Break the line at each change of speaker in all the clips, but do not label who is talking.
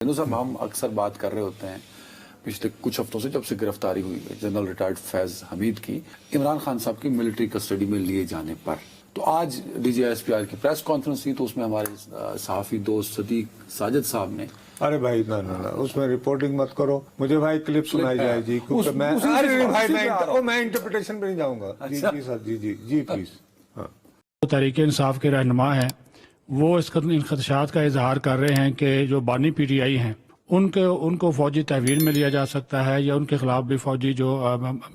صاحب ہم اکثر بات کر رہے ہوتے ہیں پچھلے کچھ ہفتوں سے جب سے گرفتاری ہوئی ہے جنرل ریٹائرڈ فیض حمید کی عمران خان صاحب کی ملٹری کسٹڈی میں لیے جانے پر، تو آج D G S P R کی پریس کانفرنس تھی تو اس میں ہمارے صحافی دوست صدیق ساجد صاحب نے
ارے بھائی نا اس میں رپورٹنگ مت کرو، مجھے بھائی کلپ سنائی جائے جی، کیونکہ میں انٹرپریٹیشن پہ نہیں جاؤں گا۔ جی جی سر، جی پلیز۔
تحریک انصاف کے رہنما ہیں وہ ان خدشات کا اظہار کر رہے ہیں کہ جو بانی پی ٹی آئی ہیں ان کو فوجی تحویل میں لیا جا سکتا ہے یا ان کے خلاف بھی فوجی جو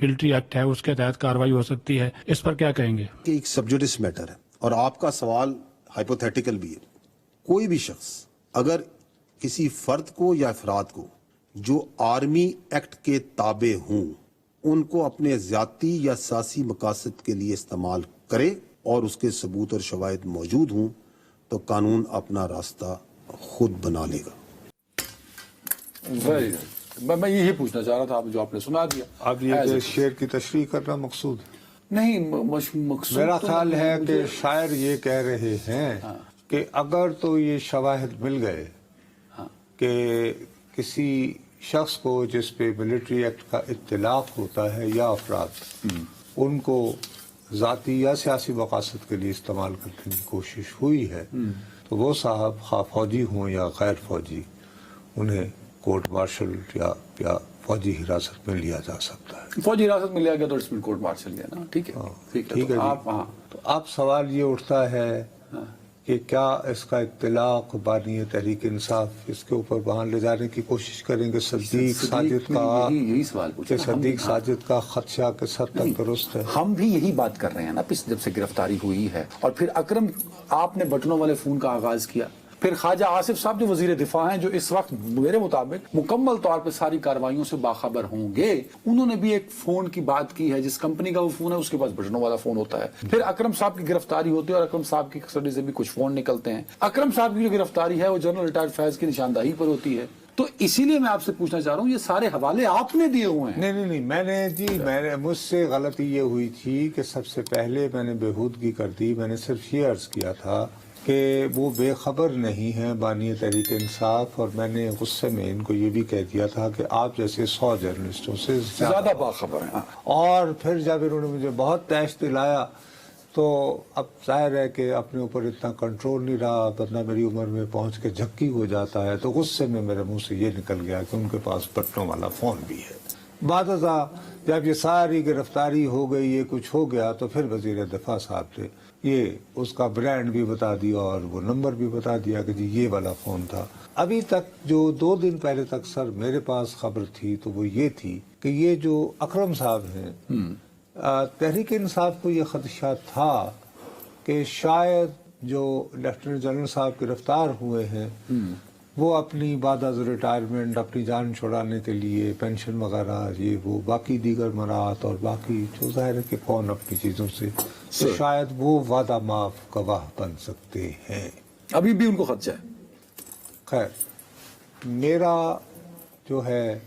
ملٹری ایکٹ ہے اس کے تحت کارروائی ہو سکتی ہے، اس پر کیا کہیں گے؟
کہ ایک سبجوڈس میٹر ہے اور آپ کا سوال ہائپوتھیٹیکل بھی ہے۔ کوئی بھی شخص اگر کسی فرد کو یا افراد کو جو آرمی ایکٹ کے تابع ہوں ان کو اپنے ذاتی یا سیاسی مقاصد کے لیے استعمال کرے اور اس کے ثبوت اور شواہد موجود ہوں تو قانون اپنا راستہ خود بنا لے گا۔
میں یہی پوچھنا چاہ رہا تھا، جو آپ نے سنا دیا۔
اب یہ شعر کی تشریح کرنا مقصود
نہیں، مقصود
میرا خیال ہے کہ شاعر یہ کہہ رہے ہیں کہ اگر تو یہ شواہد مل گئے کہ کسی شخص کو جس پہ ملٹری ایکٹ کا اطلاق ہوتا ہے یا افراد ان کو ذاتی یا سیاسی مقاصد کے لیے استعمال کرنے کی کوشش ہوئی ہے تو وہ صاحب خواہ فوجی ہوں یا غیر فوجی انہیں کورٹ مارشل یا فوجی حراست میں لیا جا سکتا ہے۔
فوجی حراست میں لیا گیا تو اس میں کورٹ مارشل لیا نا، ٹھیک ہے
ٹھیک ہے۔ تو اب سوال یہ اٹھتا ہے کہ کیا اس کا اطلاق بانی تحریک انصاف اس کے اوپر وہاں لے جانے کی کوشش کریں گے؟ صدیق ساجد کا
یہی سوال پوچھا،
صدیق ساجد کا خدشہ کس حد تک درست ہے؟
ہم بھی یہی بات کر رہے ہیں نا، جب سے گرفتاری ہوئی ہے اور پھر اکرم آپ نے بٹنوں والے فون کا آغاز کیا، پھر خواجہ آصف صاحب جو وزیر دفاع ہیں جو اس وقت میرے مطابق مکمل طور پہ ساری کارروائیوں سے باخبر ہوں گے، انہوں نے بھی ایک فون کی بات کی ہے، جس کمپنی کا وہ فون ہے اس کے پاس بٹنوں والا فون ہوتا ہے۔ پھر اکرم صاحب کی گرفتاری ہوتی ہے اور اکرم صاحب کی کسٹڈی سے بھی کچھ فون نکلتے ہیں۔ اکرم صاحب کی جو گرفتاری ہے وہ جنرل ریٹائرڈ فیض کی نشاندہی پر ہوتی ہے، تو اسی لیے میں آپ سے پوچھنا چاہ رہا ہوں یہ سارے حوالے آپ نے دیے ہوئے ہیں۔
نہیں، میں نے مجھ سے غلطی یہ ہوئی تھی کہ سب سے پہلے میں نے بےہودگی کر دی، میں نے صرف یہ عرض کیا تھا کہ وہ بے خبر نہیں ہیں بانی تحریک انصاف، اور میں نے غصے میں ان کو یہ بھی کہہ دیا تھا کہ آپ جیسے 100 جرنلسٹوں سے
زیادہ باخبر ہیں۔
اور پھر جب انہوں نے مجھے بہت تیش دلایا تو اب ظاہر ہے کہ اپنے اوپر اتنا کنٹرول نہیں رہا، بندہ میری عمر میں پہنچ کے جھکی ہو جاتا ہے، تو غصے میں میرے منہ سے یہ نکل گیا کہ ان کے پاس بٹنوں والا فون بھی ہے۔ بعد ازاں جب یہ ساری گرفتاری ہو گئی، یہ کچھ ہو گیا، تو پھر وزیر دفاع صاحب نے یہ اس کا برانڈ بھی بتا دیا اور وہ نمبر بھی بتا دیا کہ جی یہ والا فون تھا۔ ابھی تک جو 2 دن پہلے تک سر میرے پاس خبر تھی تو وہ یہ تھی کہ یہ جو اکرم صاحب ہیں، تحریک انصاف کو یہ خدشہ تھا کہ شاید جو لیفٹیننٹ جنرل صاحب گرفتار ہوئے ہیں وہ اپنی بعد از ریٹائرمنٹ اپنی جان چھڑانے کے لیے پینشن وغیرہ یہ وہ باقی دیگر مراعات اور باقی جو ظاہر ہے کہ کون اپنی چیزوں سے تو شاید وہ وعدہ معاف گواہ بن سکتے ہیں۔
ابھی بھی ان کو خدشہ ہے؟
خیر، میرا جو ہے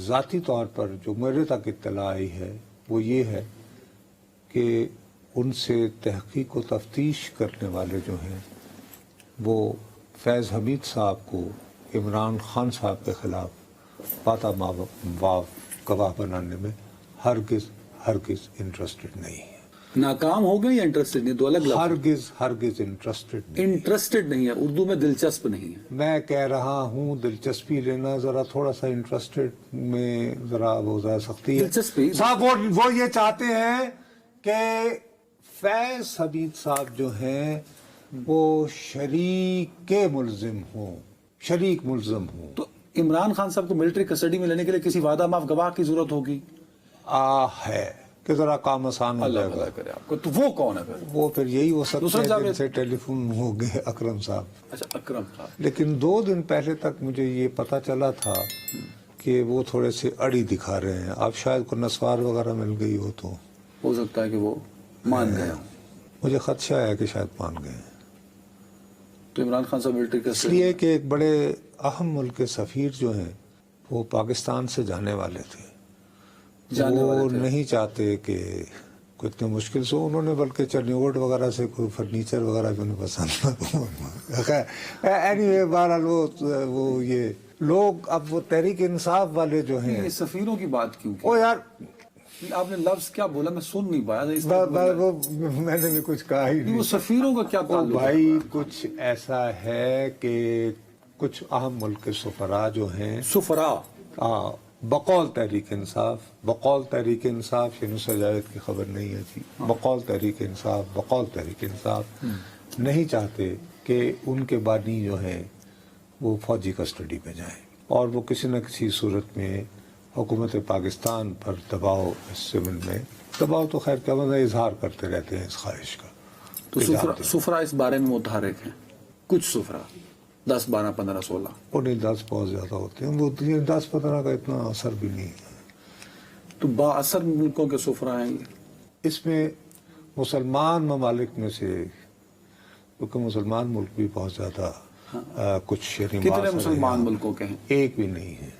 ذاتی طور پر جو میرے تک اطلاع آئی ہے وہ یہ ہے کہ ان سے تحقیق و تفتیش کرنے والے جو ہیں وہ فیض حمید صاحب کو عمران خان صاحب کے خلاف وعدہ معاف گواہ بنانے میں ہرگز انٹرسٹڈ نہیں ہے۔
ناکام ہو گئے یا انٹرسٹڈ نہیں؟ دو الگ لفظ۔
ہرگز انٹرسٹڈ نہیں۔
انٹرسٹڈ نہیں ہے، اردو میں دلچسپ نہیں ہے۔
میں کہہ رہا ہوں دلچسپی لینا ذرا تھوڑا سا انٹرسٹڈ میں ذرا وہ ذرا سختی ہے۔
دلچسپی
صاحب وہ یہ چاہتے ہیں کہ فیض حمید صاحب جو ہیں وہ شریک ملزم ہوں۔
تو عمران خان صاحب کو ملٹری کسٹڈی میں لینے کے لیے کسی وعدہ معاف گواہ کی ضرورت ہوگی؟
ہے کہ ذرا کام آسان ہو جائے گا۔
کرے آپ کو، تو وہ کون ہے پھر؟
وہ پھر یہی ہو سکتا ہے جن سے ٹیلی فون ہو گئے اکرم صاحب۔
اچھا، اکرم صاحب۔
لیکن 2 دن پہلے تک مجھے یہ پتا چلا تھا کہ وہ تھوڑے سے اڑی دکھا رہے ہیں، اب شاید کو نسوار وغیرہ مل گئی ہو
سکتا ہے کہ وہ مان گئے ہوں۔
مجھے خدشہ ہے کہ شاید مان گئے ہیں۔
تو عمران خان صاحب ملٹری
اس لیے کہ ایک بڑے اہم ملک کے سفیر جو ہیں وہ پاکستان سے جانے والے تھے، وہ نہیں چاہتے کہ کوئی اتنے مشکل سے، انہوں نے بلکہ چنیوٹ وغیرہ سے کوئی فرنیچر وغیرہ بھی انہیں پسند نہ۔ اینی وے بہرحال وہ یہ لوگ اب وہ تحریک انصاف والے جو ہیں
یہ سفیروں کی بات کیوں کی؟
وہ یار
آپ نے لفظ کیا بولا میں سن نہیں پایا اس
وہ میں نے بھی کچھ کہا ہی
وہ
نہیں.
سفیروں کا کیا تعلق ہے؟
بھائی کچھ ایسا ہے کہ کچھ اہم ملک کے سفراء جو ہیں
سفراء
بقول تحریک انصاف یونس جاوید کی خبر نہیں ہے جی، بقول تحریک انصاف نہیں چاہتے کہ ان کے بانی جو ہیں وہ فوجی کسٹڈی میں جائیں اور وہ کسی نہ کسی صورت میں حکومت پاکستان پر دباؤ اس ضمن میں دباؤ تو خیر کیا مطلب اظہار کرتے رہتے ہیں اس خواہش کا.
تو سفراء اس بارے میں متحرک ہیں، کچھ سفراء 10 12 15 16
انہیں 10 بہت زیادہ ہوتے ہیں، وہ 10-15 کا اتنا اثر بھی نہیں ہے.
تو با اثر ملکوں کے سفراء ہیں یہ.
اس میں مسلمان ممالک میں سے کیونکہ مسلمان ملک بھی بہت زیادہ کچھ یعنی
کتنے
معاصر
مسلمان
ہیں،
ملکوں کے ہیں؟
ایک بھی نہیں ہے.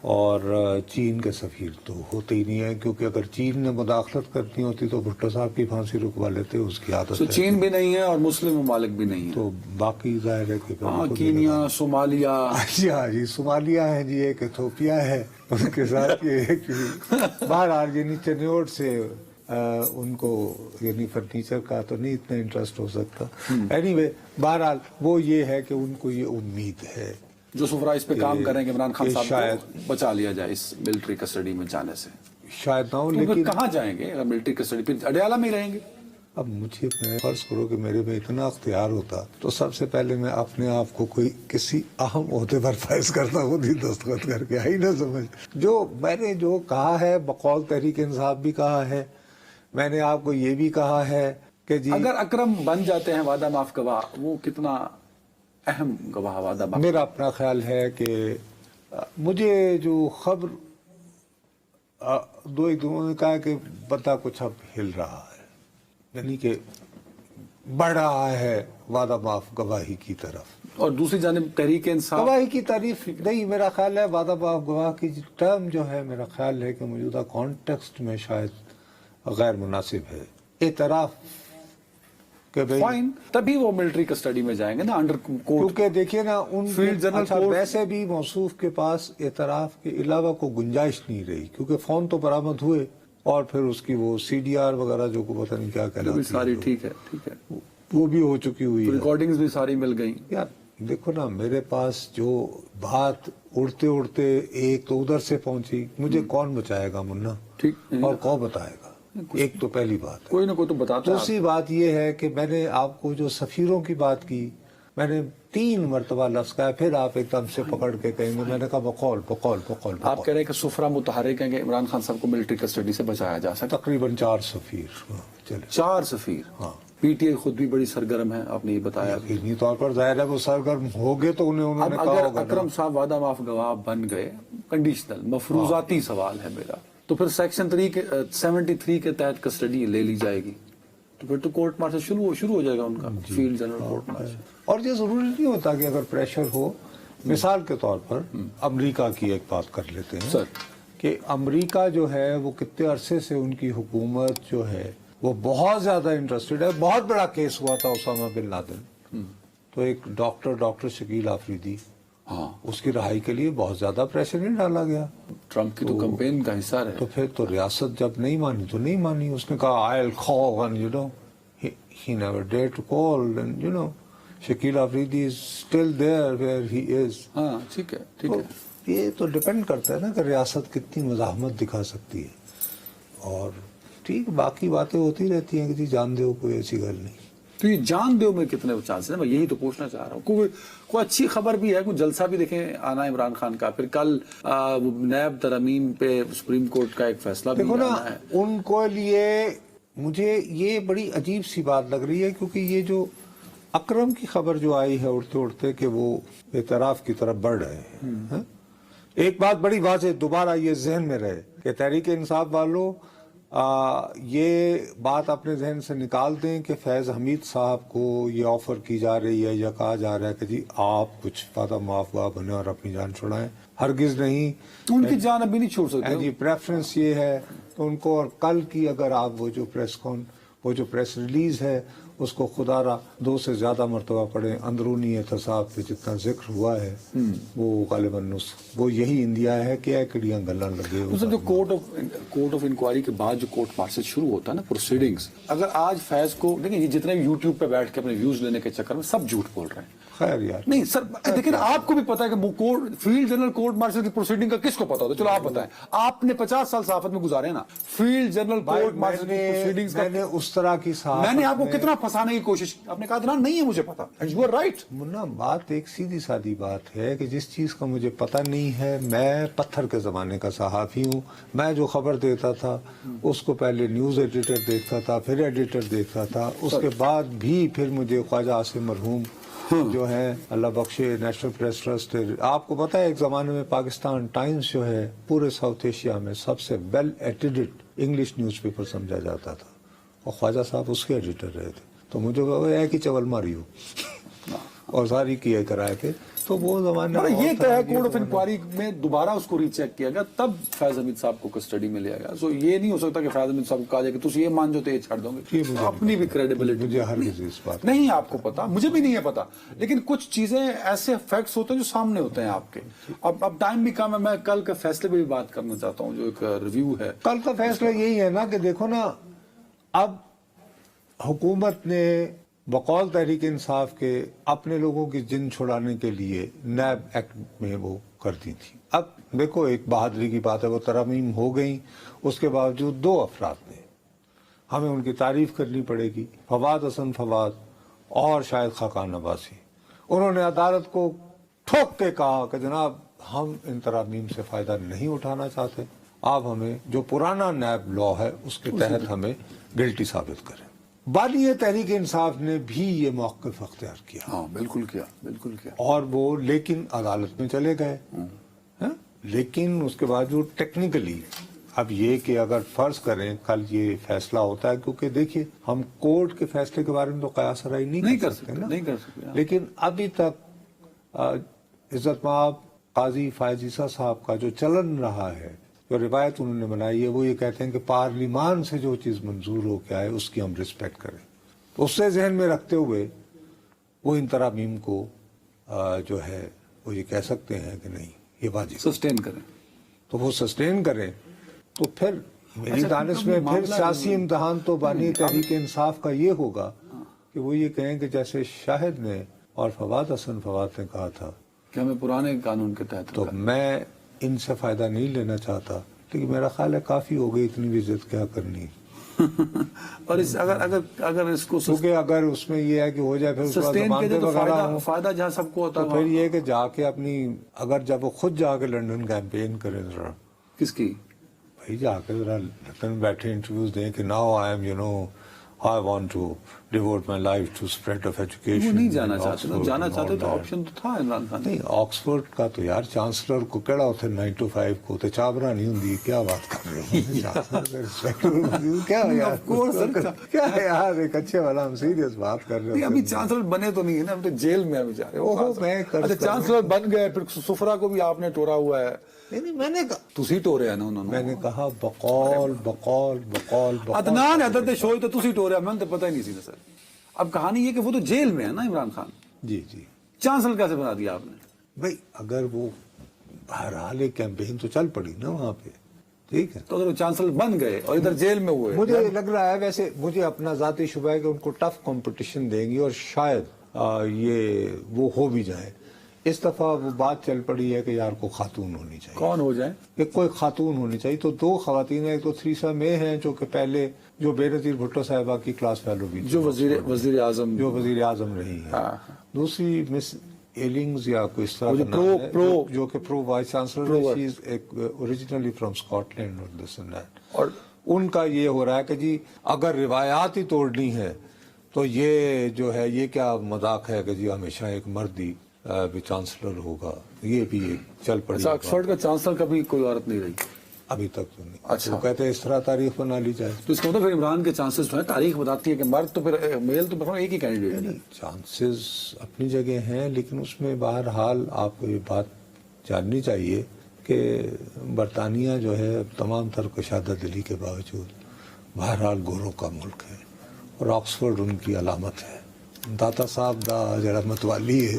اور چین کے سفیر تو ہوتے ہی نہیں ہے، کیونکہ اگر چین نے مداخلت کرنی ہوتی تو بھٹو صاحب کی پھانسی رکوا لیتے، اس کی عادت
تو
ہے.
چین بھی نہیں ہے اور مسلم ممالک بھی نہیں ہے.
تو باقی ظاہر ہے کہ
ہاں کینیا، صومالیہ،
جی صومالیہ ہے جی، ایک ایتھوپیا ہے، ان کے ساتھ یہ ہے کہ بہرحال یعنی چنیوٹ سے ان کو یعنی فرنیچر کا تو نہیں اتنا انٹرسٹ ہو سکتا. اینی وے بہرحال وہ یہ ہے کہ ان کو یہ امید ہے
جو سفراء اس پہ کام کریں کہ عمران خان صاحب
شاید
کو بچا لیا جائے اس ملٹری کسٹڈی میں جانے سے.
شاید نہ ہو،
تو پھر
لیکن
کہاں جائیں گے اگر ملٹری کسٹڈی؟ پھر اڈیالہ میں ہی رہیں گے.
اب مجھے میں فرض کرو کہ میرے میں اتنا اختیار ہوتا تو سب سے پہلے میں اپنے آپ کو کوئی کسی اہم عہدے پر فائز کرتا، خود ہی دستخط کر کے آئی نہ سمجھ. جو میں نے جو کہا ہے بقول تحریک انصاف بھی کہا ہے، میں نے آپ کو یہ بھی کہا ہے کہ جی
اگر اکرم بن جاتے ہیں وعدہ معاف گواہ، وہ کتنا اہم گواہ وعدہ معاف؟
میرا اپنا خیال ہے کہ مجھے جو خبر دو ایک دنوں نے کہا کہ بندہ کچھ اب ہل رہا ہے، یعنی کہ بڑھ رہا ہے وعدہ معاف گواہی کی طرف.
اور دوسری جانب تحریک انصاف
گواہی کی تعریف نہیں، میرا خیال ہے وعدہ معاف گواہ کی ٹرم جو ہے میرا خیال ہے کہ موجودہ کانٹیکسٹ میں شاید غیر مناسب ہے. اعتراف کہ بھئی
فائن، تبھی وہ ملٹری کسٹڈی میں جائیں گے نا انڈر کورٹ.
کیونکہ دیکھیے نا ان
فیلڈ جنرل
اچھا
کورٹ-
ویسے بھی موصوف کے پاس اعتراف کے علاوہ کوئی گنجائش نہیں رہی، کیونکہ فون تو برآمد ہوئے اور پھر اس کی وہ CDR وغیرہ جو کو پتہ نہیں کیا
جو بھی
کہلاتی
ساری
ہے،
ٹھیک ہے
وہ بھی ہو چکی ہوئی ہے.
ریکارڈنگز بھی ساری مل گئیں.
یار دیکھو نا، میرے پاس جو بات اڑتے اڑتے ایک تو ادھر سے پہنچی، مجھے کون بچائے گا منا،
ٹھیک
اور کون بتائے گا؟ ایک تو پہلی بات ہے.
کوئی نہ کوئی تو بتاتا ہے.
دوسری بات یہ ہے کہ میں نے آپ کو جو سفیروں کی بات کی، میں نے 3 مرتبہ لفظ کہا، پھر آپ ایک دم سے پکڑ کے کہیں گے، میں نے کہا بقول بقول بقول
آپ
بقول.
کہہ رہے ہیں کہ سفراء متحرک ہیں کہ عمران خان صاحب کو ملٹری کسٹڈی سے بچایا جا سکتا.
تقریباً 4 سفیر. چلے
4 سفیر.
ہاں.
PTI خود بھی بڑی سرگرم ہے، آپ نے یہ بتایا.
یقینی طور پر ظاہر ہے وہ سرگرم ہو گئے تو انہوں
اب
نے کہا
اگر
ہوگا نا.
اکرم صاحب وعدہ معاف گواہ بن گئے، کنڈیشنل مفروضاتی سوال ہے میرا، تو پھر سیکشن 73 کے تحت کسٹڈی لے لی جائے گی، تو پھر تو کورٹ مارشل شروع ہو جائے گا ان کا، فیلڈ جنرل کورٹ مارشل.
اور یہ ضروری نہیں ہوتا کہ اگر پریشر ہو. مثال کے طور پر امریکہ کی ایک بات کر لیتے ہیں
سر.
کہ امریکہ جو ہے وہ کتنے عرصے سے ان کی حکومت جو ہے وہ بہت زیادہ انٹرسٹڈ ہے. بہت بڑا کیس ہوا تھا اسامہ بن لادن، تو ایک ڈاکٹر شکیل آفریدی،
ہاں،
اس کی رہائی کے لیے بہت زیادہ پریشر نہیں ڈالا گیا.
ٹرمپ کی تو کمپین کا حصہ رہے.
تو پھر تو ریاست جب نہیں مانی تو نہیں مانی. اس نے کہا I'll call and you know he never dared to call and you know Shakeel Afridi is still there where he is.
ہاں ٹھیک ہے ٹھیک ہے.
تو یہ تو ڈیپینڈ کرتا ہے نا کہ ریاست کتنی مزاحمت دکھا سکتی ہے. اور ٹھیک باقی باتیں ہوتی رہتی ہیں کہ جی جان دو، کوئی ایسی گل نہیں.
تو یہ جان دو میں کتنے چانس ہیں؟ میں یہی تو پوچھنا چاہ رہا ہوں. کوئی اچھی خبر بھی ہے، کوئی جلسہ بھی دیکھیں آنا ہے عمران خان کا، پھر کل نیب ترامیم پہ سپریم کورٹ کا ایک فیصلہ بھی
دیکھو نا،
آنا ہے.
ان کو لیے مجھے یہ بڑی عجیب سی بات لگ رہی ہے، کیونکہ یہ جو اکرم کی خبر جو آئی ہے اڑتے اڑتے کہ وہ اعتراف کی طرف بڑھ رہے ہیں. ایک بات بڑی واضح دوبارہ یہ ذہن میں رہے کہ تحریک انصاف والوں یہ بات اپنے ذہن سے نکال دیں کہ فیض حمید صاحب کو یہ آفر کی جا رہی ہے یا کہا جا رہا ہے کہ جی آپ کچھ وعدہ معاف گواہ بنے اور اپنی جان چھڑائیں. ہرگز نہیں.
ان کی جان ابھی نہیں چھوڑ سکتے.
جی پریفرنس یہ ہے تو ان کو. اور کل کی اگر آپ وہ جو پریس کون وہ جو پریس ریلیز ہے اس کو خدا را 2 سے زیادہ مرتبہ پڑھیں. اندرونی احتساب پہ جتنا ذکر ہوا ہے وہ غالباً وہ یہی انڈیا ہے کہ ایکڑیاں گلاں لگے.
جو کورٹ آف انکوائری کے بعد جو کورٹ مارشل شروع ہوتا ہے نا پروسیڈنگز، اگر آج فیض کو دیکھیں یہ جتنے بھی یوٹیوب پہ بیٹھ کے اپنے ویوز لینے کے چکر میں سب جھوٹ بول رہے ہیں.
خیر یار
نہیں سر لیکن آپ کو بھی پتا ہے کہ فیلڈ جنرل کورٹ مارشل کی پروسیڈنگ کا کس کو پتا ہوتا ہے؟ چلو آپ بتائیں، آپ نے 50 سال صحافت میں گزارے ہیں نا. فیلڈ جنرل کورٹ مارشل کی پروسیڈنگز کا
میں نے اس طرح کی
میں نے آپ کو کتنا پھنسانے کی کوشش کی، آپ نے کہا نہیں ہے مجھے پتا. You are right.
منا بات ایک سیدھی سادی بات ہے کہ جس چیز کا مجھے پتہ نہیں ہے، میں پتھر کے زمانے کا صحافی ہوں. میں جو خبر دیتا تھا اس کو پہلے نیوز ایڈیٹر دیکھتا تھا، پھر ایڈیٹر دیکھتا تھا، اس کے بعد بھی پھر مجھے خواجہ عاصم مرحوم جو ہے اللہ بخشے نیشنل پریس ٹرسٹ. آپ کو پتا ہے ایک زمانے میں پاکستان ٹائمز جو ہے پورے ساؤتھ ایشیا میں سب سے well edited English newspaper سمجھا جاتا تھا اور خواجہ صاحب اس کے ایڈیٹر رہے تھے. تو مجھے ایک ہی چول ماری ہو اور ساری کیے کرائے تھے. تو وہ زمانہ
یہ طے ہے کورٹ آف انکوائری میں دوبارہ اس کو ری چیک کیا گیا، تب فیض حمید صاحب کو کسٹڈی میں لیا گیا. سو یہ نہیں ہو سکتا کہ فیض حمید صاحب کو کہا جائے کہ تم یہ مان جو تو یہ چھاڑ دو گے. اپنی بھی کریڈیبلٹی
مجھے ہر اس بات
نہیں آپ کو پتا، مجھے بھی نہیں ہے پتا، لیکن کچھ چیزیں ایسے فیکٹس ہوتے ہیں جو سامنے ہوتے ہیں آپ کے. اب ٹائم بھی کم ہے، میں کل کے فیصلے پہ بھی بات کرنا چاہتا ہوں جو ایک ریویو ہے.
کل کا فیصلہ یہی ہے نا کہ دیکھو نا، اب حکومت نے بقول تحریک انصاف کے اپنے لوگوں کی جن چھڑانے کے لیے نیب ایکٹ میں وہ کرتی تھی. اب دیکھو ایک بہادری کی بات ہے، وہ ترامیم ہو گئیں، اس کے باوجود 2 افراد نے، ہمیں ان کی تعریف کرنی پڑے گی، فواد حسن فواد اور شاہد خاقان عباسی. انہوں نے عدالت کو ٹھوک کے کہا کہ جناب ہم ان ترامیم سے فائدہ نہیں اٹھانا چاہتے، آپ ہمیں جو پرانا نیب لا ہے اس کے تحت ہمیں گلٹی ثابت کریں. بانی تحریک انصاف نے بھی یہ موقف اختیار کیا.
ہاں بالکل کیا، بالکل کیا.
اور وہ لیکن عدالت میں چلے گئے. لیکن اس کے باوجود ٹیکنیکلی اب یہ کہ اگر فرض کریں کل یہ فیصلہ ہوتا ہے، کیونکہ دیکھیے ہم کورٹ کے فیصلے کے بارے میں تو قیاس رائے نہیں کر سکتے، لیکن ابھی تک عزت مآب قاضی فائز عیسیٰ صاحب کا جو چلن رہا ہے، جو روایت انہوں نے بنائی ہے، وہ یہ کہتے ہیں کہ پارلیمان سے جو چیز منظور ہو کے آئے اس کی ہم رسپیکٹ کریں. اس سے ذہن میں رکھتے ہوئے وہ ان ترامیم کو جو ہے وہ یہ کہہ سکتے ہیں کہ نہیں یہ واجب
سسٹین کریں،
تو وہ سسٹین کریں. تو پھر میری دانش میں پھر سیاسی امتحان تو بانی تحریک انصاف کا یہ ہوگا کہ وہ یہ کہیں کہ جیسے شاہد نے اور فواد حسن فواد نے کہا تھا
کہ ہمیں پرانے قانون کے تحت.
تو میں ان سے فائدہ نہیں لینا چاہتا، لیکن میرا خیال ہے کافی ہو گئی، اتنی بھی عزت کیا کرنی.
اور اگر اس کو
کیونکہ اگر اس میں یہ ہے کہ ہو جائے پھر
سسٹین کے تو فائدہ جہاں سب کو ہوتا
ہے، پھر یہ کہ جا کے اپنی اگر جب وہ خود جا کے لنڈن کیمپین کرے ذرا،
کس کی
بھائی جا کے ذرا لندن بیٹھے انٹرویوز دیں کہ now I am I want to devote my life to spread of education.
وہ نہیں جانا چاہتے، جانا چاہتے تو آپشن تو تھا عمران خان.
نہیں آکسفورڈ کا تو یار چانسلر کو کہڑا ہوتا ہے 9 to 5 کو تو چابرا نہیں ہوندی. کیا بات کر رہے ہو؟ کیا یار ایک اچھے والا ہم سیریس بات کر رہے ہیں.
ابھی چانسلر بنے تو نہیں ہے نا، اب تو جیل میں ابھی جا رہے ہو. چانسلر بن گئے پھر سفرا کو بھی آپ نے ٹورا ہوا ہے.
نہیں میں نے کہا
تسی ٹورے نا انہوں نے.
میں نے کہا بقول بقول بقول
عدنان حضرت شوئی تو تسی ٹورے، میں نے تو پتہ ہی نہیں سی سر. اب کہانی یہ کہ وہ تو جیل میں ہے نا عمران خان.
جی جی.
چانسلر کیسے بنا دیا آپ نے؟
بھائی اگر وہ بہرحال ایک کیمپین تو چل پڑی نا وہاں پہ، ٹھیک ہے.
تو اگر وہ چانسلر بن گئے اور ادھر جیل میں ہوئے،
مجھے لگ رہا ہے ویسے مجھے اپنا ذاتی شبہ ہے کہ ان کو ٹف کمپٹیشن دیں گی اور شاید یہ وہ ہو بھی جائے. اس دفعہ وہ بات چل پڑی ہے کہ یار کو خاتون ہونی چاہیے.
کون ہو جائے؟
کہ کوئی خاتون ہونی چاہیے. تو 2 خواتین ہیں، ایک تو تھریسا میں ہیں جو کہ پہلے جو بے نظیر بھٹو صاحبہ کی کلاس فیلو بھی
جو وزیر اعظم
رہی ہے. دوسری مس ایلنگز یا کوئی اس طرح جو کہ pro vice chancellor originally from Scotland اور دس اینڈ دیٹ. اور ان کا یہ ہو رہا ہے کہ جی اگر روایات ہی توڑنی ہے تو یہ جو ہے یہ کیا مذاق ہے کہ جی ہمیشہ ایک مردی بھی چانسلر ہوگا. یہ بھی ایک چل پڑی.
آکسفورڈ کا چانسلر کبھی کوئی عورت نہیں رہی
ابھی تک تو نہیں.
اچھا.
وہ کہتے ہیں اس طرح تاریخ بنا لی جائے.
تو اس کا مطلب پھر عمران کے چانسز جو ہیں تاریخ بتاتی ہے کہ مرد تو پھر میل تو پھر ایک ہی کینڈیڈیٹ ہے.
چانسز اپنی جگہ ہیں، لیکن اس میں بہرحال آپ کو یہ بات جاننی چاہیے کہ برطانیہ جو ہے تمام تر کشادہ دلی کے باوجود بہرحال گوروں کا ملک ہے. اور آکسفورڈ ان کی علامت ہے. داتا صاحب دا جڑا متوالی ہے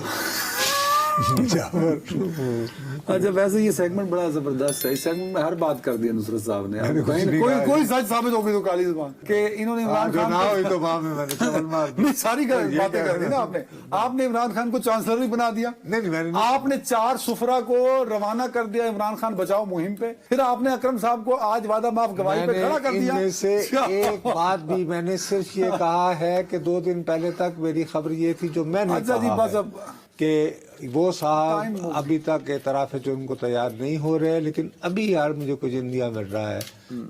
اچھا ویسے یہ سیگمنٹ بڑا زبردست ہے. اس سیگمنٹ میں ہر بات کر دی نصرت صاحب نے.
میں نے کچھ نہیں کہا.
کوئی سچ ثابت ہوگی تو کالی زبان کہ انہوں نے عمران
جو
خان
نہ ہوئی تو وہاں میں نے چول مار دی.
نہیں ساری باتیں کر دی نا آپ نے. آپ نے عمران خان کو چانسلر بھی بنا دیا.
نہیں میں نے
آپ نے 4 سفرا کو روانہ کر دیا عمران خان بچاؤ مہم پہ. پھر آپ نے اکرم صاحب کو آج وعدہ معاف گواہی پہ کھڑا کر دیا.
ان میں سے ایک بات بھی میں نے صرف یہ کہا ہے کہ 2 دن پہلے تک میری خبر یہ تھی جو میں نے
اچھا جی
کہا
بس
ہے
اب
کہ وہ صاحب ابھی تک اعتراف جرم کو تیار نہیں ہو رہے. لیکن ابھی یار مجھے کچھ اندیا مل رہا ہے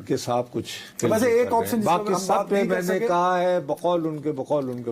کہ صاحب کچھ
ویسے ایک آپشن
باقی سب پہ میں نے کہا ہے بقول ان کے